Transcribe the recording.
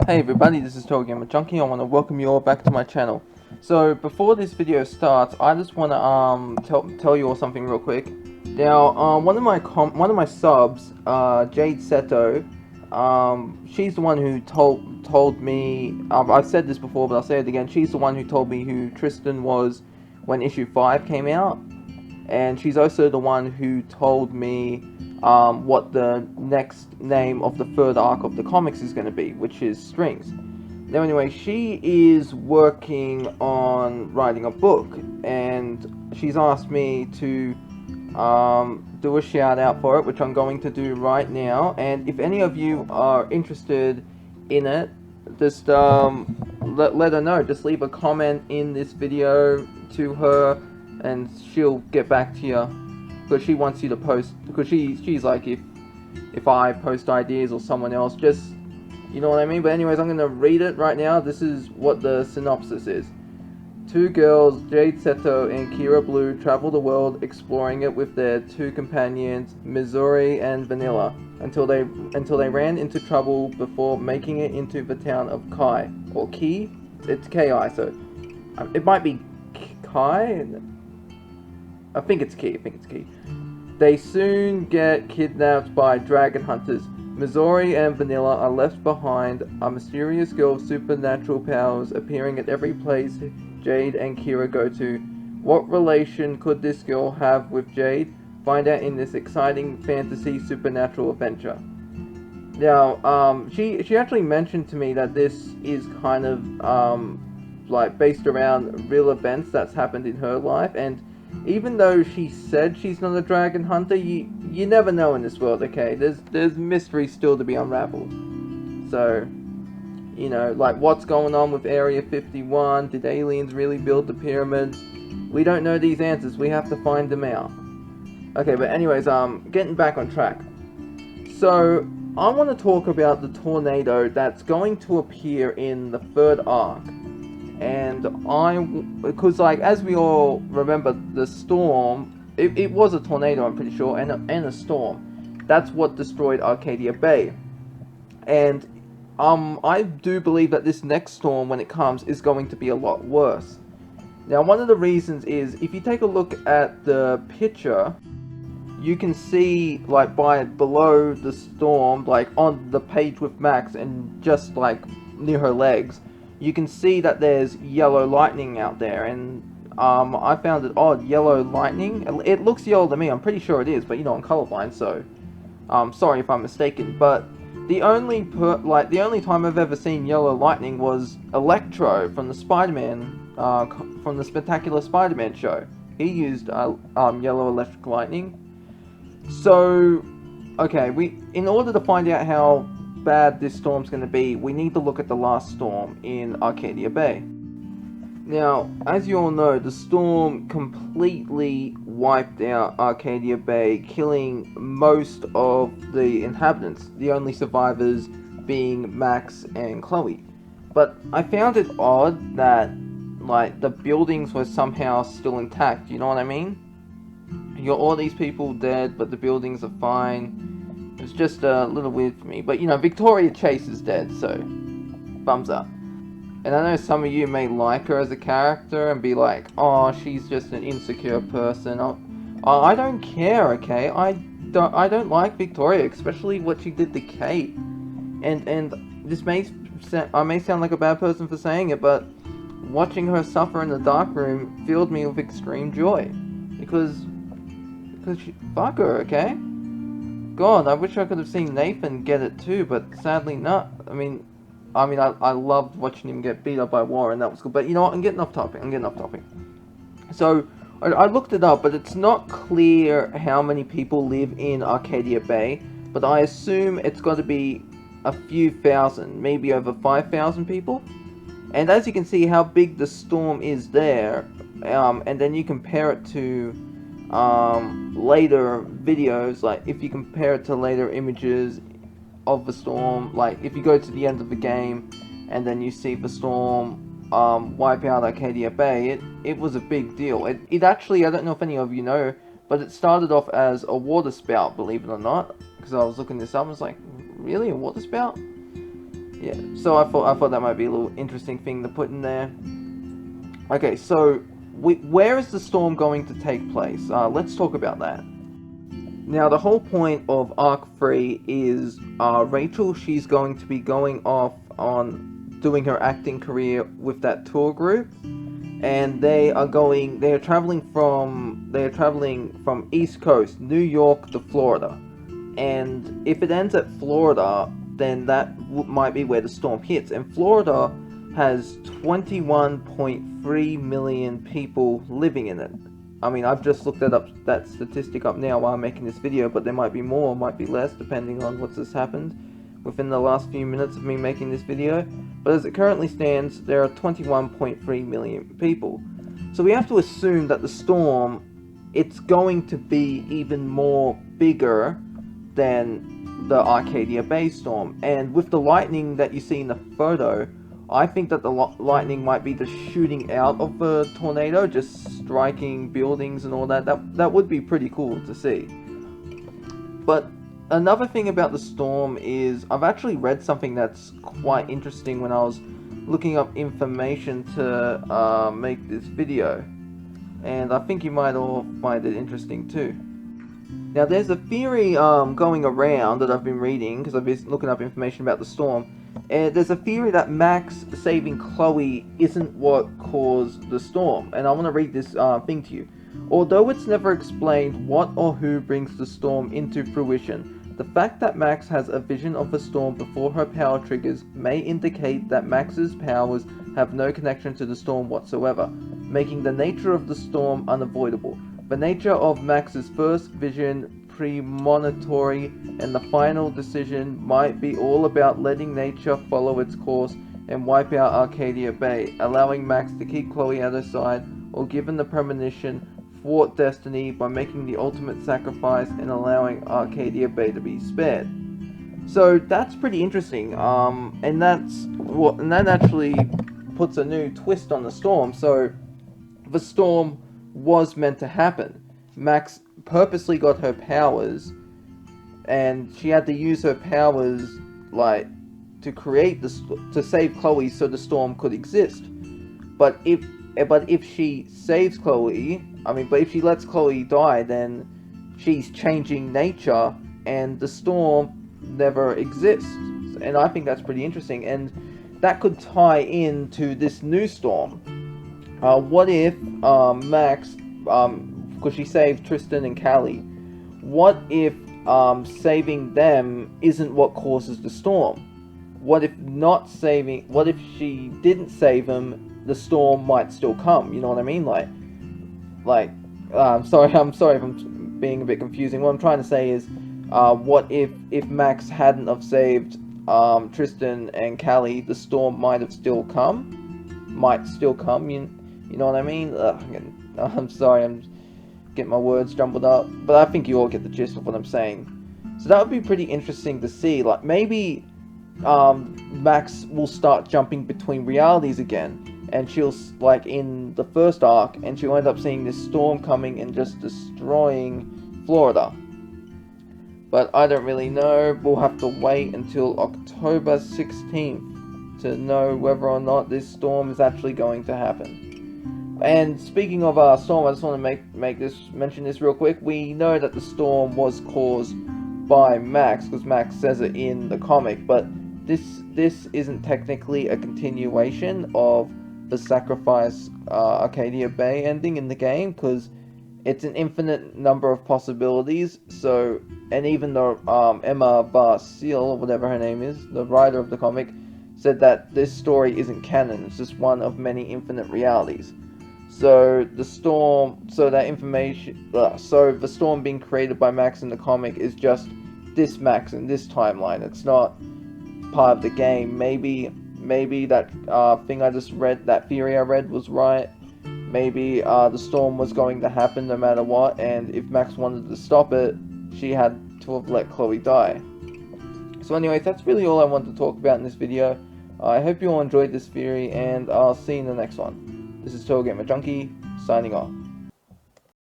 Hey everybody, this is TotalGamerJunkie. I want to welcome you all back to my channel. So before this video starts, I just want to tell you all something real quick. Now, one of my subs, Jade Seto, she's the one who told me. I've said this before, but I'll say it again. She's the one who told me who Tristan was when issue 5 came out, and she's also the one who told me what the next name of the third arc of the comics is going to be, which is Strings. Now anyway, she is working on writing a book, and she's asked me to do a shout out for it, which I'm going to do right now. And if any of you are interested in it, just let her know. Just leave a comment in this video to her, and she'll get back to you. Because she wants you to post, because she's like, if I post ideas or someone else, just, you know what I mean? But anyways, I'm going to read it right now. This is what the synopsis is. Two girls, Jade Seto and Kira Blue, travel the world exploring it with their two companions, Missouri and Vanilla, until they ran into trouble before making it into the town of Kai, or Ki? It's Ki, so it might be Kai? I think it's Ki. They soon get kidnapped by dragon hunters. Missouri and Vanilla are left behind, a mysterious girl with supernatural powers appearing at every place Jade and Kira go to. What relation could this girl have with Jade? Find out in this exciting fantasy supernatural adventure. Now, she actually mentioned to me that this is kind of, like, based around real events that's happened in her life, and even though she said she's not a dragon hunter, you never know in this world, okay? There's mystery still to be unraveled. So, you know, like, what's going on with Area 51? Did aliens really build the pyramids? We don't know these answers. We have to find them out. Okay, but anyways, getting back on track. So, I want to talk about the tornado that's going to appear in the third arc. And because, like, as we all remember, the storm, it was a tornado, I'm pretty sure, and a storm. That's what destroyed Arcadia Bay. And I do believe that this next storm, when it comes, is going to be a lot worse. Now, one of the reasons is, if you take a look at the picture, you can see, like, below the storm, like, on the page with Max, and just, like, near her legs, you can see that there's yellow lightning out there, and I found it odd. Yellow lightning? It looks yellow to me. I'm pretty sure it is, but you know, I'm colorblind, so sorry if I'm mistaken. But the only time I've ever seen yellow lightning was Electro from the Spider-Man, from the Spectacular Spider-Man show. He used yellow electric lightning. So, okay, in order to find out how bad this storm's going to be, we need to look at the last storm in Arcadia Bay. Now, as you all know, the storm completely wiped out Arcadia Bay, killing most of the inhabitants, the only survivors being Max and Chloe. But I found it odd that, like, the buildings were somehow still intact, you know what I mean? You got all these people dead, but the buildings are fine. It's just a little weird for me. But, you know, Victoria Chase is dead, so thumbs up. And I know some of you may like her as a character and be like, oh, she's just an insecure person. I don't care, okay? I don't like Victoria, especially what she did to Kate. And this I may sound like a bad person for saying it, but watching her suffer in the dark room filled me with extreme joy. Because fuck her, okay? God, I wish I could have seen Nathan get it too, but sadly not. I mean, I loved watching him get beat up by Warren, that was good. But you know what, I'm getting off topic. So, I looked it up, but it's not clear how many people live in Arcadia Bay, but I assume it's got to be a few thousand, maybe over 5,000 people. And as you can see how big the storm is there, and then you compare it to later videos, like if you compare it to later images of the storm, like if you go to the end of the game and then you see the storm wipe out Arcadia Bay, it was a big deal. It actually, I don't know if any of you know, but it started off as a water spout, believe it or not, because I was looking this up and I was like, really, a water spout? Yeah, so I thought that might be a little interesting thing to put in there. Okay, so where is the storm going to take place? Let's talk about that. Now, the whole point of Arc 3 is Rachel, she's going to be going off on doing her acting career with that tour group, and they are traveling from East Coast, New York to Florida. And if it ends at Florida, then that might be where the storm hits. And Florida has 21.3 million people living in it. I mean, I've just looked that statistic up now while I'm making this video, but there might be more, might be less, depending on what's just happened within the last few minutes of me making this video. But as it currently stands, there are 21.3 million people. So we have to assume that the storm, it's going to be even more bigger than the Arcadia Bay storm. And with the lightning that you see in the photo, I think that the lightning might be just shooting out of the tornado, just striking buildings and all that. That would be pretty cool to see. But another thing about the storm is I've actually read something that's quite interesting when I was looking up information to make this video. And I think you might all find it interesting too. Now, there's a theory going around that I've been reading, because I've been looking up information about the storm. And there's a theory that Max saving Chloe isn't what caused the storm. And I want to read this thing to you. Although it's never explained what or who brings the storm into fruition, the fact that Max has a vision of the storm before her power triggers may indicate that Max's powers have no connection to the storm whatsoever, making the nature of the storm unavoidable. The nature of Max's first vision premonitory, and the final decision might be all about letting nature follow its course and wipe out Arcadia Bay, allowing Max to keep Chloe at her side, or given the premonition, thwart destiny by making the ultimate sacrifice and allowing Arcadia Bay to be spared. So that's pretty interesting, and that actually puts a new twist on the storm. So the storm was meant to happen. Max purposely got her powers, and she had to use her powers like to save Chloe so the storm could exist. But if she saves Chloe, if she lets Chloe die, then she's changing nature and the storm never exists. And I think that's pretty interesting, and that could tie into this new storm. What if Max, because she saved Tristan and Callie, what if saving them isn't what causes the storm? What if she didn't save them, the storm might still come? You know what I mean? I'm sorry if I'm being a bit confusing. What I'm trying to say is, what if Max hadn't have saved Tristan and Callie, the storm might still come. You know what I mean? I'm sorry, I'm getting my words jumbled up, but I think you all get the gist of what I'm saying. So that would be pretty interesting to see. Like, maybe Max will start jumping between realities again, and she'll, like in the first arc, and she'll end up seeing this storm coming and just destroying Florida. But I don't really know. We'll have to wait until October 16th to know whether or not this storm is actually going to happen. And speaking of storm, I just want to mention this real quick. We know that the storm was caused by Max, because Max says it in the comic, but this isn't technically a continuation of the Sacrifice Arcadia Bay ending in the game, because it's an infinite number of possibilities. So, and even though Emma Barcil, or whatever her name is, the writer of the comic, said that this story isn't canon, it's just one of many infinite realities. So the storm, so the storm being created by Max in the comic is just this Max in this timeline. It's not part of the game. Maybe that thing I just read, that theory I read, was right. Maybe the storm was going to happen no matter what, and if Max wanted to stop it, she had to have let Chloe die. So anyways, that's really all I wanted to talk about in this video. I hope you all enjoyed this theory, and I'll see you in the next one. This is TotalGamerJunkie, signing off.